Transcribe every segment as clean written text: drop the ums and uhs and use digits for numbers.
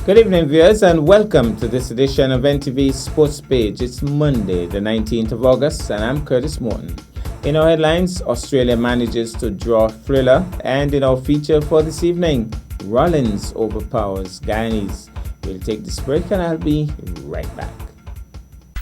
Good evening, viewers, and welcome to this edition of NTV Sports Page. It's Monday, the 19th of August, and I'm Curtis Morton. In our headlines, Australia manages to draw thriller, and in our feature for this evening, Rollins overpowers Guyanese. We'll take this break, and I'll be right back.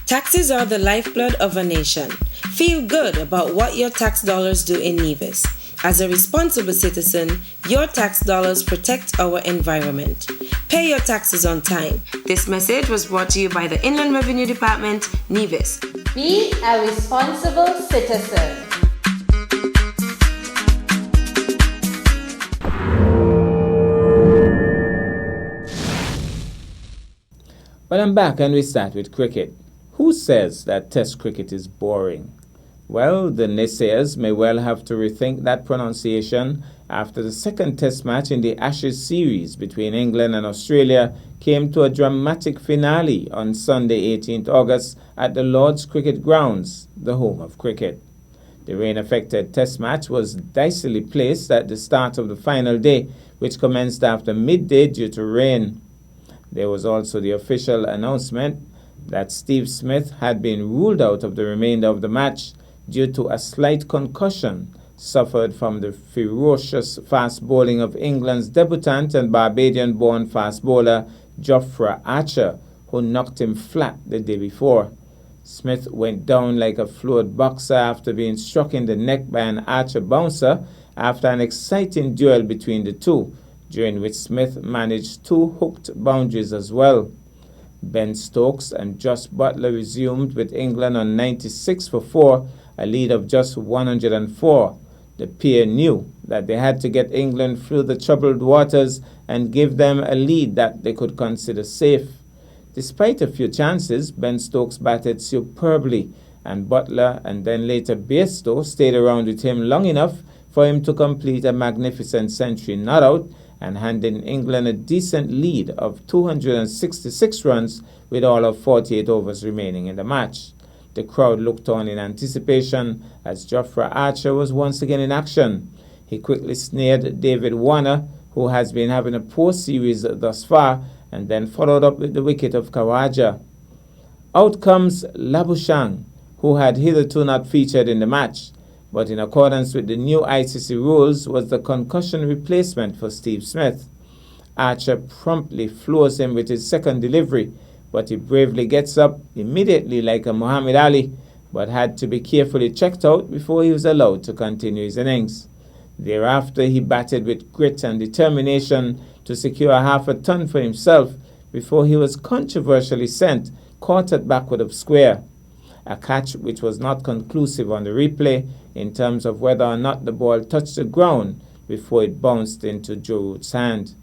Taxes are the lifeblood of a nation. Feel good about what your tax dollars do in Nevis. As a responsible citizen, your tax dollars protect our environment. Pay your taxes on time. This message was brought to you by the Inland Revenue Department, Nevis. Be a responsible citizen. Well, I'm back, and we start with cricket. Who says that Test cricket is boring? Well, the naysayers may well have to rethink that pronunciation after the second Test match in the Ashes series between England and Australia came to a dramatic finale on Sunday, 18th August at the Lord's Cricket Grounds, the home of cricket. The rain-affected Test match was dicily placed at the start of the final day, which commenced after midday due to rain. There was also the official announcement that Steve Smith had been ruled out of the remainder of the match due to a slight concussion suffered from the ferocious fast bowling of England's debutant and Barbadian-born fast bowler Jofra Archer, who knocked him flat the day before. Smith went down like a floored boxer after being struck in the neck by an Archer bouncer after an exciting duel between the two, during which Smith managed two hooked boundaries as well. Ben Stokes and Josh Buttler resumed with England on 96 for 4, a lead of just 104. The pair knew that they had to get England through the troubled waters and give them a lead that they could consider safe. Despite a few chances, Ben Stokes batted superbly, and Buttler and then later Bairstow stayed around with him long enough for him to complete a magnificent century not out and handing England a decent lead of 266 runs with all of 48 overs remaining in the match. The crowd looked on in anticipation as Jofra Archer was once again in action. He quickly snared David Warner, who has been having a poor series thus far, and then followed up with the wicket of Khawaja. Out comes Labuschagne, who had hitherto not featured in the match, but in accordance with the new ICC rules was the concussion replacement for Steve Smith. Archer promptly floors him with his second delivery, but he bravely gets up immediately like a Muhammad Ali, but had to be carefully checked out before he was allowed to continue his innings. Thereafter, he batted with grit and determination to secure half a ton for himself before he was controversially sent, caught at backward of square, a catch which was not conclusive on the replay in terms of whether or not the ball touched the ground before it bounced into Joe Root's hand.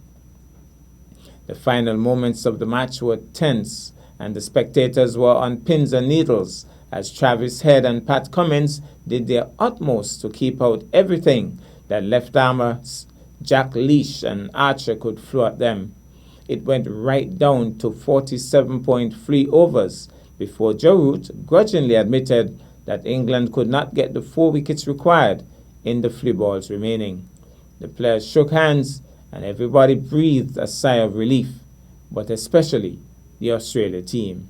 The final moments of the match were tense, and the spectators were on pins and needles as Travis Head and Pat Cummins did their utmost to keep out everything that left-armers Jack Leach and Archer could throw at them. It went right down to 47.3 overs before Joe Root grudgingly admitted that England could not get the 4 wickets required in the 3 balls remaining. The players shook hands, and everybody breathed a sigh of relief, but especially the Australia team.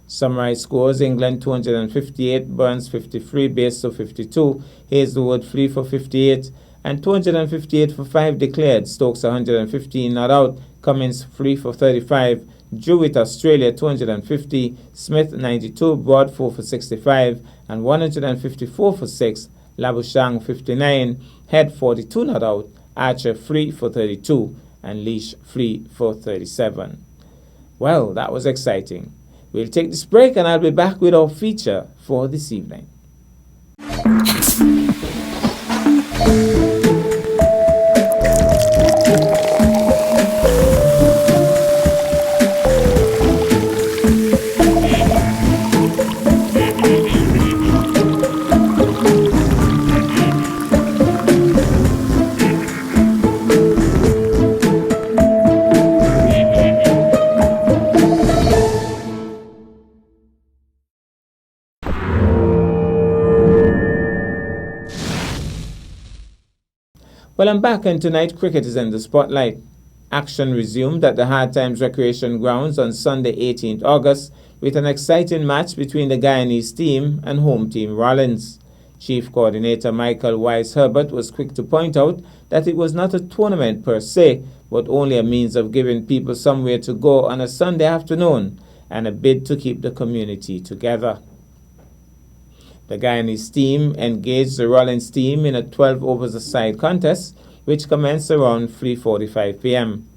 Summarized scores: England 258, Burns 53, Bairstow 52, Hazelwood 3 for 58, and 258 for 5 declared. Stokes 115 not out, Cummins 3 for 35, Drew with Australia 250, Smith 92, Broad 4 for 65, and 154 for 6, Labuschagne 59, Head 42 not out, Archer 3 for 32, and Leach 3 for 37. Well, that was exciting. We'll take this break, and I'll be back with our feature for this evening. Well, I'm back, and tonight cricket is in the spotlight. Action resumed at the Hard Times Recreation Grounds on Sunday 18th August with an exciting match between the Guyanese team and home team Rollins. Chief Coordinator Michael Wise Herbert was quick to point out that it was not a tournament per se, but only a means of giving people somewhere to go on a Sunday afternoon and a bid to keep the community together. The Guyanese team engaged the Rollins team in a 12 overs a side contest, which commenced around 3:45 p.m.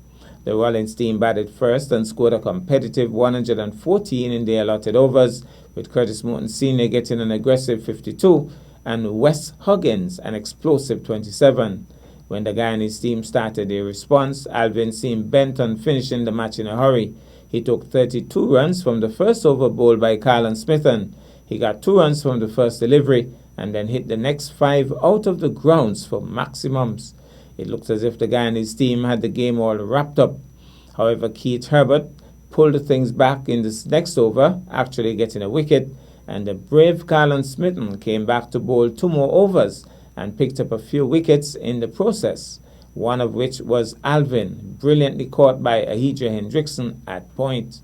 The Rollins team batted first and scored a competitive 114 in the allotted overs, with Curtis Morton Sr. getting an aggressive 52 and Wes Huggins an explosive 27. When the Guyanese team started their response, Alvin seemed bent on finishing the match in a hurry. He took 32 runs from the first over bowled by Carlon Smithen. He got 2 runs from the first delivery and then hit the next 5 out of the grounds for maximums. It looked as if the Guyanese team had the game all wrapped up. However, Keith Herbert pulled things back in this next over, actually getting a wicket, and the brave Carlon Smithen came back to bowl 2 more overs and picked up a few wickets in the process, one of which was Alvin, brilliantly caught by Ahidra Hendrickson at point.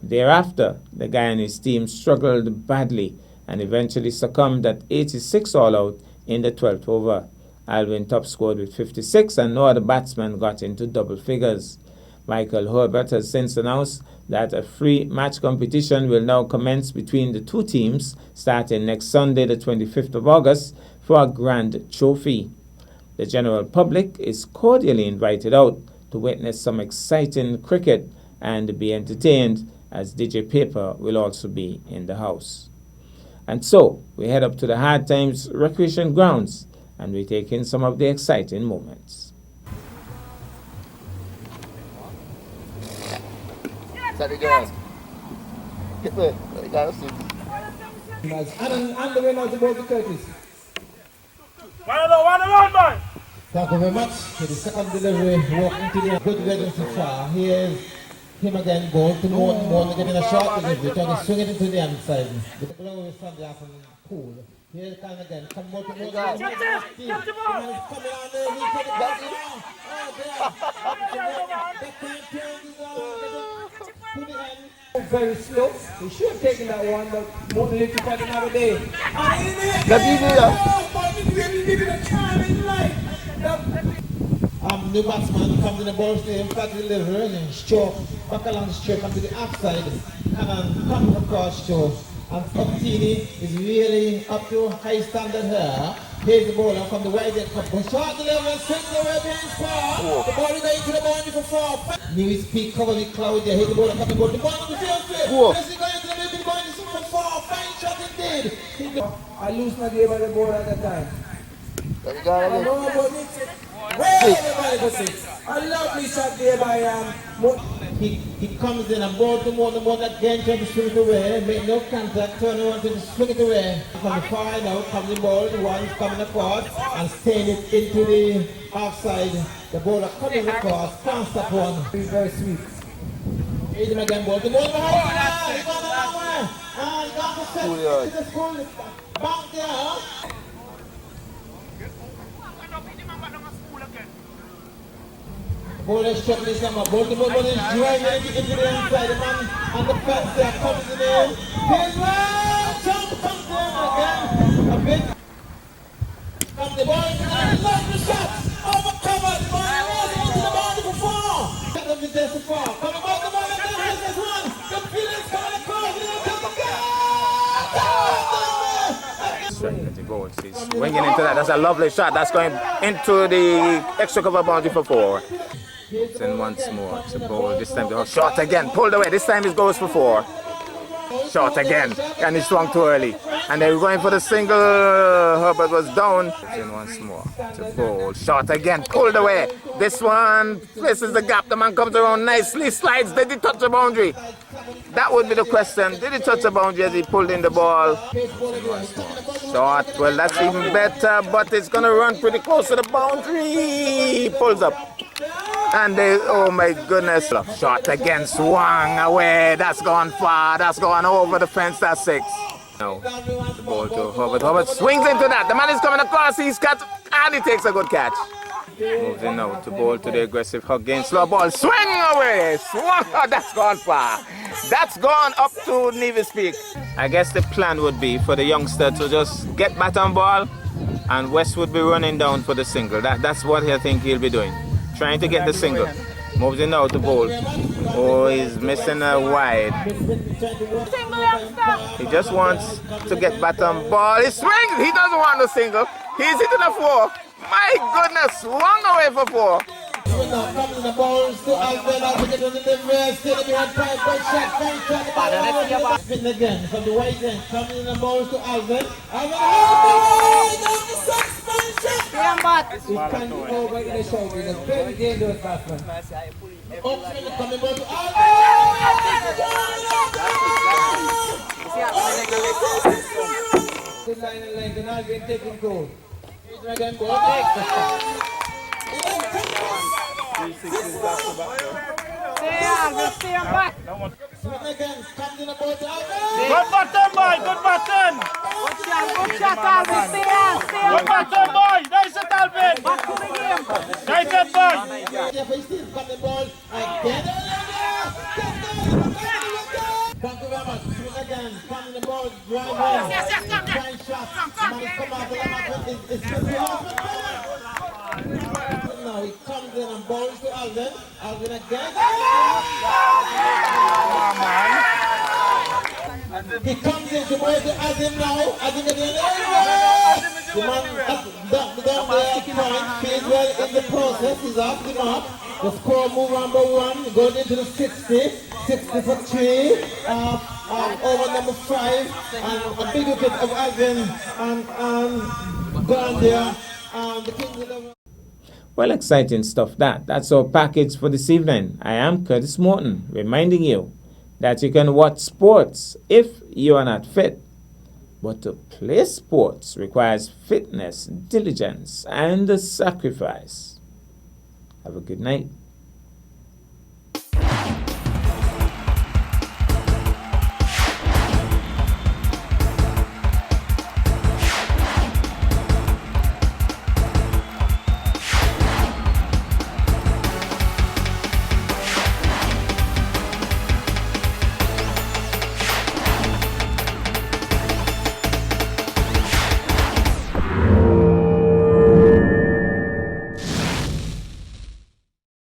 Thereafter, the Guyanese team struggled badly and eventually succumbed at 86 all out in the 12th over. Alvin top scored with 56 and no other batsman got into double figures. Michael Herbert has since announced that a free match competition will now commence between the two teams starting next Sunday, the 25th of August, for a grand trophy. The general public is cordially invited out to witness some exciting cricket and be entertained, as DJ Paper will also be in the house. And so, we head up to the Hard Times Recreation Grounds and we take in some of the exciting moments. Hit me. You gotta see. And the way now to Bobby Curtis. One, man. Thank you very much for the second delivery. Walking to the good weather so far. Here's him again, ball to Morton, getting a short delivery, trying to swing it into the inside. The blow is Sunday afternoon cool. Here come again, come more to Morton. Coming on there, he take it back. Very slow. He should have taken that one, but Morton hit it another day. The batsman comes in the ball stage, flat delivery, and stroke, back along the stroke onto the outside, and comes across stroke. And Fantini is really up to high standard here. Here's the ball from the wide end, short delivery, swing the way behind far. The ball is going to the boundary for 4. News peak cover with cloud there, hit the ball and come to the ball on the field flip. This is going to the middle boundary for 4. Fine shot indeed. I lose my game by the ball at that time. I know about it. A lovely shot there by he comes in and ball to Morton again, trying to swing it away, make no contact, turn around to swing it away. From the far now comes the ball, the one coming across and staying it into the offside. The ball coming across, can't stop one. Very sweet. Here's him again, ball to Morton behind. He's gone a long way. And he's gone to set. He's just going back there. Ball is struck this number. Ball to ball is driving it into the inside. The man and the fence there comes in. Here's one. Jump comes in again. A bit. From the ball into the lovely shot. Overcovered. The ball was into the ball for 4. Get them to there for 4. Coming back the ball again. There's one. The feeling's coming across. The goal. He's swinging into that. That's a lovely shot. That's going into the extra cover boundary for 4. And once more to bowl. This time the short again. Pulled away. This time it goes for 4. Short again. And he swung too early. And they were going for the single. Herbert was down. And once more to bowl. Short again. Pulled away. This one places the gap. The man comes around nicely. Slides. Did he touch the boundary? That would be the question. Did he touch the boundary as he pulled in the ball? Short. Well, that's even better. But it's going to run pretty close to the boundary. He pulls up. And they, oh my goodness, shot again, swung away, that's gone far, that's gone over the fence, that's 6. Now, the ball to Herbert, Herbert swings into that, the man is coming across, he's got, and he takes a good catch. Moves in now to bowl to the aggressive Huggins. Slow ball. Swing away. Swung. Oh, that's gone far. That's gone up to Nevis Peak. I guess the plan would be for the youngster to just get bat on ball and West would be running down for the single. That's what I think he'll be doing. Trying to get the single. Moves in now to bowl. Oh, he's missing a wide. He just wants to get bat on ball. He swings. He doesn't want the single. He's hitting a 4. My goodness, swung away for 4. Coming the balls to Alvin. Alvin get on the delivery. Still behind 5 point shot. Spin again from the white end. Coming in the balls to Alvin. Alvin. He can't go over in the shoulder. It's a very dangerous batsman. Upspin coming ball to Alvin. Good line and length and Alvin taking goal. Again, goal. Again, comes in the ball to Alvin. Good button, boy. Good button. Good shot, Alvin. Stay on. Good button, boy. Nice it, Alvin. Back to the game. Nice it, boy. Yeah, but he still got the ball again. Thank you very much. Swing again. Come in the ball. Drive in. Try shot. Man, come out. It's now he comes in and balls to Alvin. Alvin again. He comes in to ball to Azim now. Azim again. The man down there point plays well in the process. He's off the mark. The score move number 1 going into the 60 for 3 over number 5 and a big wicket of Alvin and gone there. The Kings 11. Well, exciting stuff that. That's our package for this evening. I am Curtis Morton, reminding you that you can watch sports if you are not fit. But to play sports requires fitness, diligence, and a sacrifice. Have a good night.